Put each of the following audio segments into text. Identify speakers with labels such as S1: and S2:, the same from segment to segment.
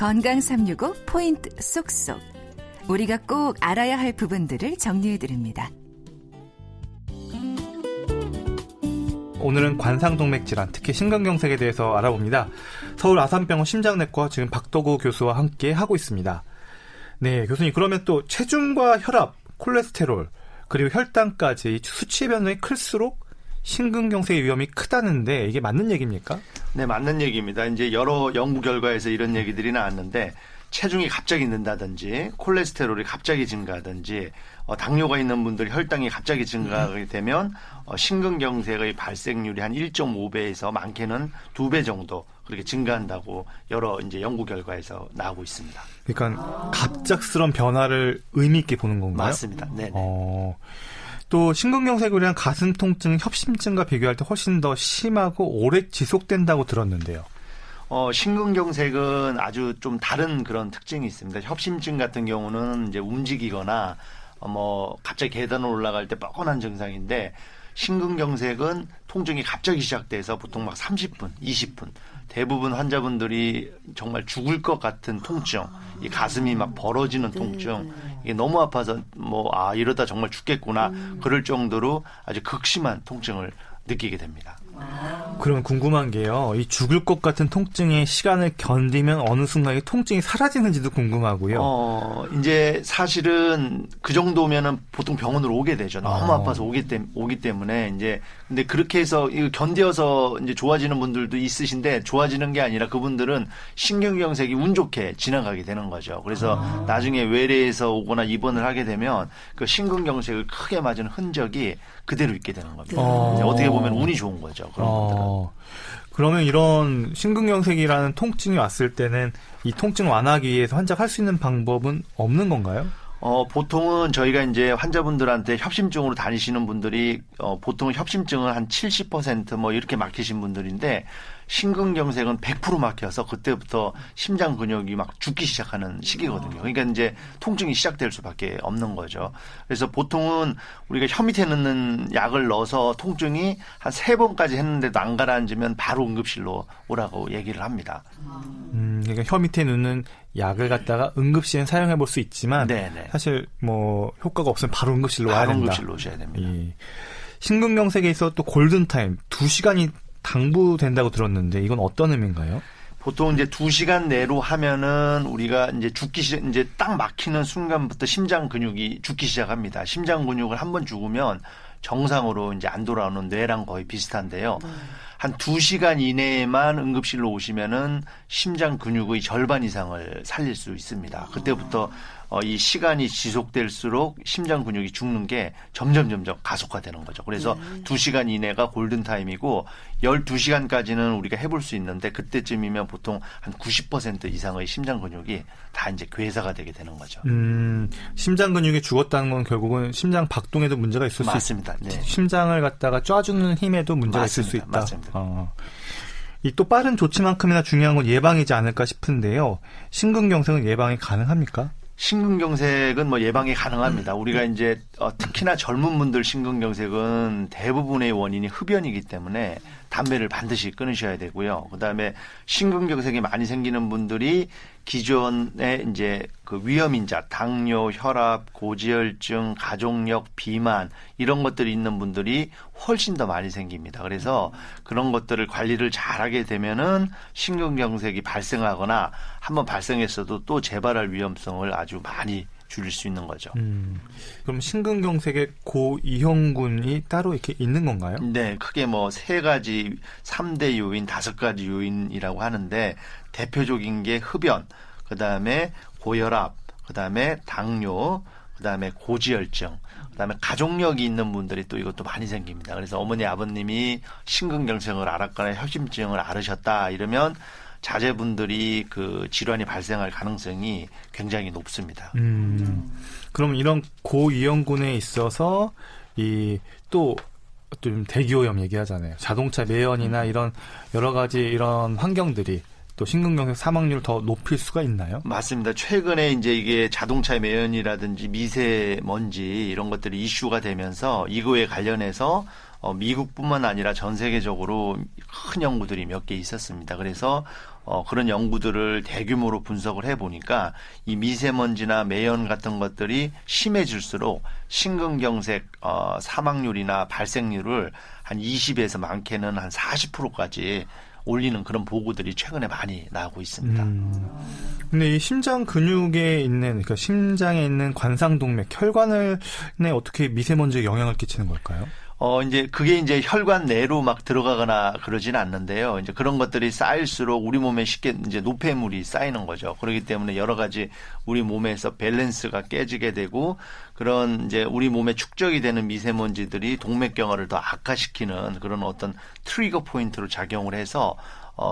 S1: 건강 365 포인트 쏙쏙. 우리가 꼭 알아야 할 부분들을 정리해드립니다.
S2: 오늘은 관상동맥 질환, 특히 심근경색에 대해서 알아봅니다. 서울 아산병원 심장내과 지금 박덕우 교수와 함께 하고 있습니다. 네, 교수님, 그러면 또 체중과 혈압, 콜레스테롤, 그리고 혈당까지 수치 변동이 클수록 심근경색의 위험이 크다는데 이게 맞는 얘기입니까?
S3: 네, 맞는 얘기입니다. 이제 여러 연구 결과에서 이런 얘기들이 나왔는데 체중이 갑자기 는다든지 콜레스테롤이 갑자기 증가하든지 당뇨가 있는 분들이 혈당이 갑자기 증가하게 되면 심근경색의 발생률이 한 1.5배에서 많게는 2배 정도 그렇게 증가한다고 여러 이제 연구 결과에서 나오고 있습니다.
S2: 그러니까 갑작스러운 변화를 의미 있게 보는 건가요?
S3: 맞습니다. 네.
S2: 또 심근경색으로 인한 가슴 통증, 협심증과 비교할 때 훨씬 더 심하고 오래 지속된다고 들었는데요.
S3: 심근경색은 아주 좀 다른 그런 특징이 있습니다. 협심증 같은 경우는 이제 움직이거나 갑자기 계단을 올라갈 때 뻐근한 증상인데 심근경색은 통증이 갑자기 시작돼서 보통 막 30분, 20분 대부분 환자분들이 정말 죽을 것 같은 통증, 이 가슴이 막 벌어지는 통증, 이게 너무 아파서 이러다 정말 죽겠구나 그럴 정도로 아주 극심한 통증을 느끼게 됩니다.
S2: 그러면 궁금한 게요. 이 죽을 것 같은 통증의 시간을 견디면 어느 순간에 통증이 사라지는지도 궁금하고요.
S3: 이제 사실은 그 정도면은 보통 병원으로 오게 되죠. 너무 아파서 오기 때문에 이제 근데 그렇게 해서 이거 견뎌서 이제 좋아지는 분들도 있으신데 좋아지는 게 아니라 그분들은 심근경색이 운 좋게 지나가게 되는 거죠. 그래서 나중에 외래에서 오거나 입원을 하게 되면 그 심근경색을 크게 맞은 흔적이 그대로 있게 되는 겁니다. 어떻게 보면 운이 좋은 거죠. 그런 분들은.
S2: 그러면 이런 심근경색이라는 통증이 왔을 때는 이 통증 완화하기 위해서 환자가 할 수 있는 방법은 없는 건가요?
S3: 보통은 저희가 이제 환자분들한테 협심증으로 다니시는 분들이 보통 협심증은 한 70% 이렇게 막히신 분들인데 심근경색은 100% 막혀서 그때부터 심장 근육이 막 죽기 시작하는 시기거든요. 그러니까 이제 통증이 시작될 수밖에 없는 거죠. 그래서 보통은 우리가 혀 밑에 넣는 약을 넣어서 통증이 한 3번까지 했는데도 안 가라앉으면 바로 응급실로 오라고 얘기를 합니다.
S2: 그러니까 혀 밑에 넣는 약을 갖다가 응급실에 사용해 볼 수 있지만
S3: 네네.
S2: 사실 효과가 없으면 바로 응급실로 와야 된다.
S3: 응급실로 오셔야 됩니다.
S2: 심근경색에 있어 또 골든타임 2시간이 당부된다고 들었는데 이건 어떤 의미인가요?
S3: 보통 이제 2시간 내로 하면은 우리가 이제 이제 딱 막히는 순간부터 심장 근육이 죽기 시작합니다. 심장 근육을 한번 죽으면 정상으로 이제 안 돌아오는 뇌랑 거의 비슷한데요. 한 2시간 이내에만 응급실로 오시면은 심장 근육의 절반 이상을 살릴 수 있습니다. 그때부터 이 시간이 지속될수록 심장 근육이 죽는 게 점점 가속화되는 거죠. 그래서 2시간 이내가 골든타임이고 12시간까지는 우리가 해볼 수 있는데 그때쯤이면 보통 한 90% 이상의 심장 근육이 다 이제 괴사가 되게 되는 거죠.
S2: 심장 근육이 죽었다는 건 결국은 심장 박동에도 문제가 있을
S3: 맞습니다.
S2: 수 있고
S3: 네.
S2: 심장을 갖다가 쪄주는 힘에도 문제가 있을 수 있다.
S3: 맞습니다.
S2: 이 또 빠른 조치만큼이나 중요한 건 예방이지 않을까 싶은데요. 심근경색은 예방이 가능합니까?
S3: 심근경색은 예방이 가능합니다. 우리가 이제 특히나 젊은 분들 심근경색은 대부분의 원인이 흡연이기 때문에 담배를 반드시 끊으셔야 되고요. 그다음에 심근경색이 많이 생기는 분들이 기존에 이제 그 위험인자, 당뇨, 혈압, 고지혈증, 가족력, 비만 이런 것들이 있는 분들이 훨씬 더 많이 생깁니다. 그래서 그런 것들을 관리를 잘하게 되면은 심근경색이 발생하거나 한번 발생했어도 또 재발할 위험성을 아주 많이 줄일 수 있는 거죠.
S2: 그럼 심근경색의 고위험군이 따로 이렇게 있는 건가요?
S3: 네, 크게 3가지, 3대 요인, 5가지 요인이라고 하는데 대표적인 게 흡연, 그다음에 고혈압, 그다음에 당뇨, 그다음에 고지혈증, 그다음에 가족력이 있는 분들이 또 이것도 많이 생깁니다. 그래서 어머니, 아버님이 심근경색을 앓았거나 협심증을 앓으셨다 이러면 자제분들이 그 질환이 발생할 가능성이 굉장히 높습니다.
S2: 그럼 이런 고위험군에 있어서 또 대기오염 얘기하잖아요. 자동차 매연이나 이런 여러 가지 이런 환경들이 또 심근경색 사망률을 더 높일 수가 있나요?
S3: 맞습니다. 최근에 이제 이게 자동차 매연이라든지 미세먼지 이런 것들이 이슈가 되면서 이거에 관련해서 미국뿐만 아니라 전 세계적으로 큰 연구들이 몇 개 있었습니다. 그래서 그런 연구들을 대규모로 분석을 해보니까 이 미세먼지나 매연 같은 것들이 심해질수록 심근경색 사망률이나 발생률을 한 20에서 많게는 한 40%까지 올리는 그런 보고들이 최근에 많이 나오고 있습니다.
S2: 근데 이 심장 근육에 있는, 그러니까 심장에 있는 관상동맥, 혈관에 어떻게 미세먼지가 영향을 끼치는 걸까요?
S3: 이제 그게 이제 혈관 내로 막 들어가거나 그러진 않는데요. 이제 그런 것들이 쌓일수록 우리 몸에 쉽게 이제 노폐물이 쌓이는 거죠. 그렇기 때문에 여러 가지 우리 몸에서 밸런스가 깨지게 되고 그런 이제 우리 몸에 축적이 되는 미세먼지들이 동맥경화를 더 악화시키는 그런 어떤 트리거 포인트로 작용을 해서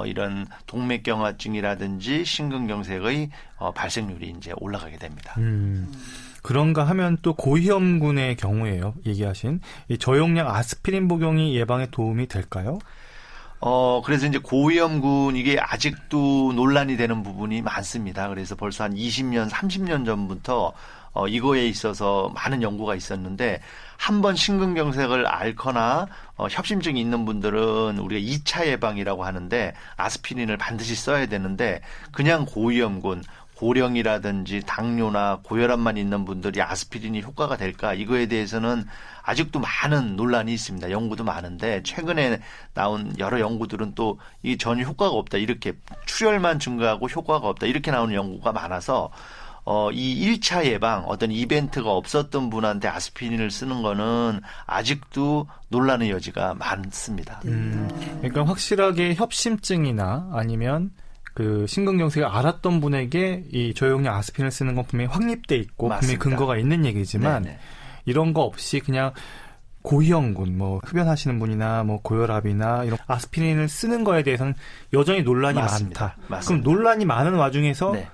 S3: 이런 동맥경화증이라든지 심근경색의 발생률이 이제 올라가게 됩니다.
S2: 그런가 하면 또 고위험군의 경우에요. 얘기하신 이 저용량 아스피린 복용이 예방에 도움이 될까요?
S3: 그래서 이제 고위험군 이게 아직도 논란이 되는 부분이 많습니다. 그래서 벌써 한 20년, 30년 전부터 이거에 있어서 많은 연구가 있었는데 한번 심근경색을 앓거나 협심증이 있는 분들은 우리가 2차 예방이라고 하는데 아스피린을 반드시 써야 되는데 그냥 고위험군 고령이라든지 당뇨나 고혈압만 있는 분들이 아스피린이 효과가 될까? 이거에 대해서는 아직도 많은 논란이 있습니다. 연구도 많은데 최근에 나온 여러 연구들은 또 이 전혀 효과가 없다. 이렇게 출혈만 증가하고 효과가 없다. 이렇게 나오는 연구가 많아서 이 1차 예방 어떤 이벤트가 없었던 분한테 아스피린을 쓰는 거는 아직도 논란의 여지가 많습니다.
S2: 그러니까 확실하게 협심증이나 아니면 그 심근경색을 앓았던 분에게 이 저용량 아스피린을 쓰는 건 분명히 확립돼 있고
S3: 맞습니다.
S2: 분명히 근거가 있는 얘기지만
S3: 네네.
S2: 이런 거 없이 그냥 고위험군, 뭐 흡연하시는 분이나 뭐 고혈압이나 이런 아스피린을 쓰는 거에 대해서는 여전히 논란이
S3: 맞습니다.
S2: 많다.
S3: 맞습니다.
S2: 그럼 논란이 많은 와중에서
S3: 네.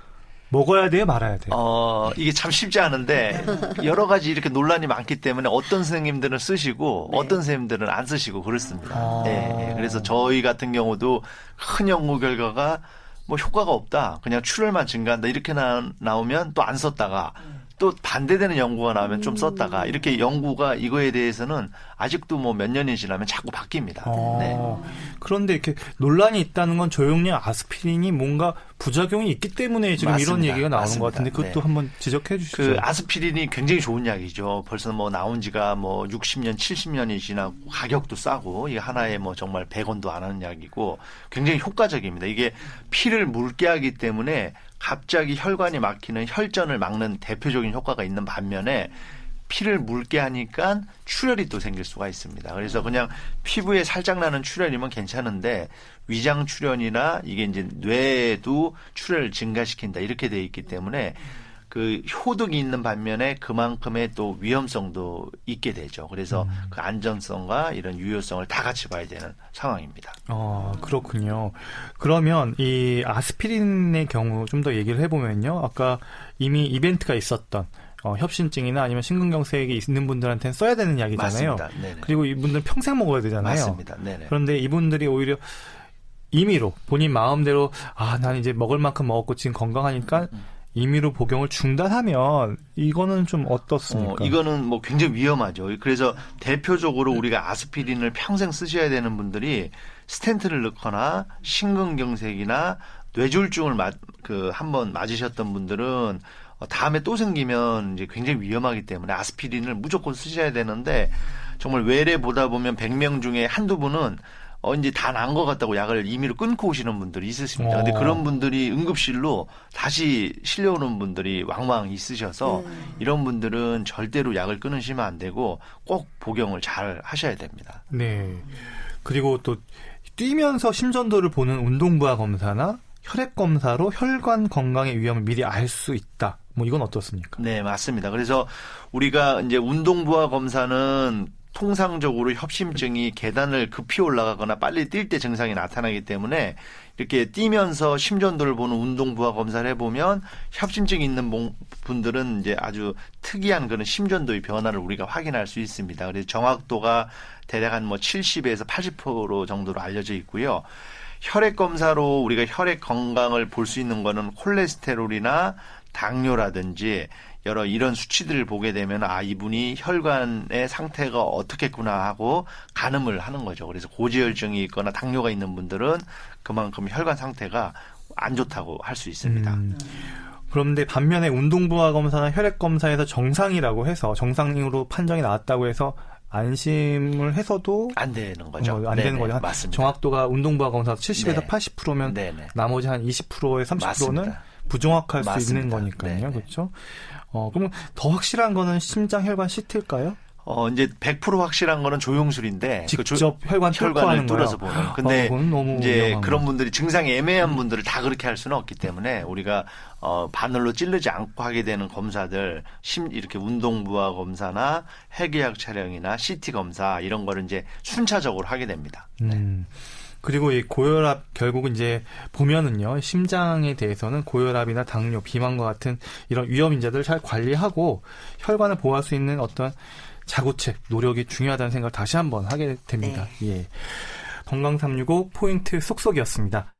S2: 먹어야 돼요, 말아야 돼요?
S3: 이게 참 쉽지 않은데 여러 가지 이렇게 논란이 많기 때문에 어떤 선생님들은 쓰시고 어떤 선생님들은 안 쓰시고 그렇습니다. 네. 그래서 저희 같은 경우도 큰 연구 결과가 뭐 효과가 없다. 그냥 출혈만 증가한다. 이렇게 나오면 또 안 썼다가 또 반대되는 연구가 나오면 좀 썼다가 이렇게 연구가 이거에 대해서는 아직도 뭐 몇 년이 지나면 자꾸 바뀝니다. 네.
S2: 그런데 이렇게 논란이 있다는 건 저용량 아스피린이 뭔가 부작용이 있기 때문에 지금
S3: 맞습니다.
S2: 이런 얘기가 나오는
S3: 맞습니다.
S2: 것 같은데 그것도
S3: 네.
S2: 한번 지적해 주시죠.
S3: 그 아스피린이 굉장히 좋은 약이죠. 벌써 뭐 나온 지가 뭐 60년, 70년이 지나고 가격도 싸고 이게 하나에 뭐 정말 100원도 안 하는 약이고 굉장히 효과적입니다. 이게 피를 묽게 하기 때문에 갑자기 혈관이 막히는 혈전을 막는 대표적인 효과가 있는 반면에 피를 묽게 하니까 출혈이 또 생길 수가 있습니다. 그래서 그냥 피부에 살짝 나는 출혈이면 괜찮은데 위장 출혈이나 이게 이제 뇌에도 출혈을 증가시킨다 이렇게 돼 있기 때문에 그 효득이 있는 반면에 그만큼의 또 위험성도 있게 되죠. 그래서 그 안전성과 이런 유효성을 다 같이 봐야 되는 상황입니다.
S2: 그렇군요. 그러면 이 아스피린의 경우 좀 더 얘기를 해보면요. 아까 이미 이벤트가 있었던 협심증이나 아니면 심근경색이 있는 분들한테는 써야 되는 약이잖아요.
S3: 맞습니다. 네네.
S2: 그리고 이분들은 평생 먹어야 되잖아요.
S3: 맞습니다. 네네.
S2: 그런데 이분들이 오히려 임의로 본인 마음대로 난 이제 먹을 만큼 먹었고 지금 건강하니까 임의로 복용을 중단하면 이거는 좀 어떻습니까?
S3: 이거는 뭐 굉장히 위험하죠. 그래서 대표적으로 우리가 아스피린을 평생 쓰셔야 되는 분들이 스텐트를 넣거나 심근경색이나 뇌졸중을 한번 맞으셨던 분들은 다음에 또 생기면 이제 굉장히 위험하기 때문에 아스피린을 무조건 쓰셔야 되는데 정말 외래 보다 보면 100명 중에 한두 분은 이제 다 나은 것 같다고 약을 임의로 끊고 오시는 분들이 있으십니다. 근데 그런 분들이 응급실로 다시 실려오는 분들이 왕왕 있으셔서 이런 분들은 절대로 약을 끊으시면 안 되고 꼭 복용을 잘 하셔야 됩니다.
S2: 네. 그리고 또 뛰면서 심전도를 보는 운동부하 검사나 혈액 검사로 혈관 건강의 위험을 미리 알 수 있다. 뭐 이건 어떻습니까?
S3: 네, 맞습니다. 그래서 우리가 이제 운동부하 검사는 통상적으로 협심증이 계단을 급히 올라가거나 빨리 뛸 때 증상이 나타나기 때문에 이렇게 뛰면서 심전도를 보는 운동부하 검사를 해보면 협심증이 있는 분들은 이제 아주 특이한 그런 심전도의 변화를 우리가 확인할 수 있습니다. 그래서 정확도가 대략 한 뭐 70에서 80% 정도로 알려져 있고요. 혈액 검사로 우리가 혈액 건강을 볼 수 있는 거는 콜레스테롤이나 당뇨라든지 여러 이런 수치들을 보게 되면 이분이 혈관의 상태가 어떻겠구나 하고 가늠을 하는 거죠. 그래서 고지혈증이 있거나 당뇨가 있는 분들은 그만큼 혈관 상태가 안 좋다고 할 수 있습니다.
S2: 그런데 반면에 운동부하 검사나 혈액 검사에서 정상이라고 해서 정상으로 판정이 나왔다고 해서 안심을 해서도
S3: 안 되는 거죠.
S2: 안 되는 거죠.
S3: 맞습니다.
S2: 정확도가 운동부하 검사 70에서
S3: 네.
S2: 80%면
S3: 네네.
S2: 나머지 한 20%에 30%는
S3: 맞습니다.
S2: 부정확할 수
S3: 맞습니다.
S2: 있는 거니까요.
S3: 네네.
S2: 그렇죠? 그럼 더 확실한 거는 심장 혈관 CT일까요?
S3: 이제 100% 확실한 거는 조영술인데
S2: 직접 혈관을
S3: 혈관을 뚫어서
S2: 거예요?
S3: 보는. 근데
S2: 그건 너무
S3: 이제
S2: 위험한
S3: 그런
S2: 거.
S3: 분들이 증상이 애매한 분들을 다 그렇게 할 수는 없기 때문에 우리가 바늘로 찌르지 않고 하게 되는 검사들 이렇게 운동부하 검사나 핵의학 촬영이나 CT 검사 이런 거를 이제 순차적으로 하게 됩니다.
S2: 그리고 이 고혈압 결국은 이제 보면은요, 심장에 대해서는 고혈압이나 당뇨, 비만과 같은 이런 위험 인자들을 잘 관리하고 혈관을 보호할 수 있는 어떤 자구책, 노력이 중요하다는 생각을 다시 한번 하게 됩니다. 예. 건강365 포인트 쏙쏙이었습니다.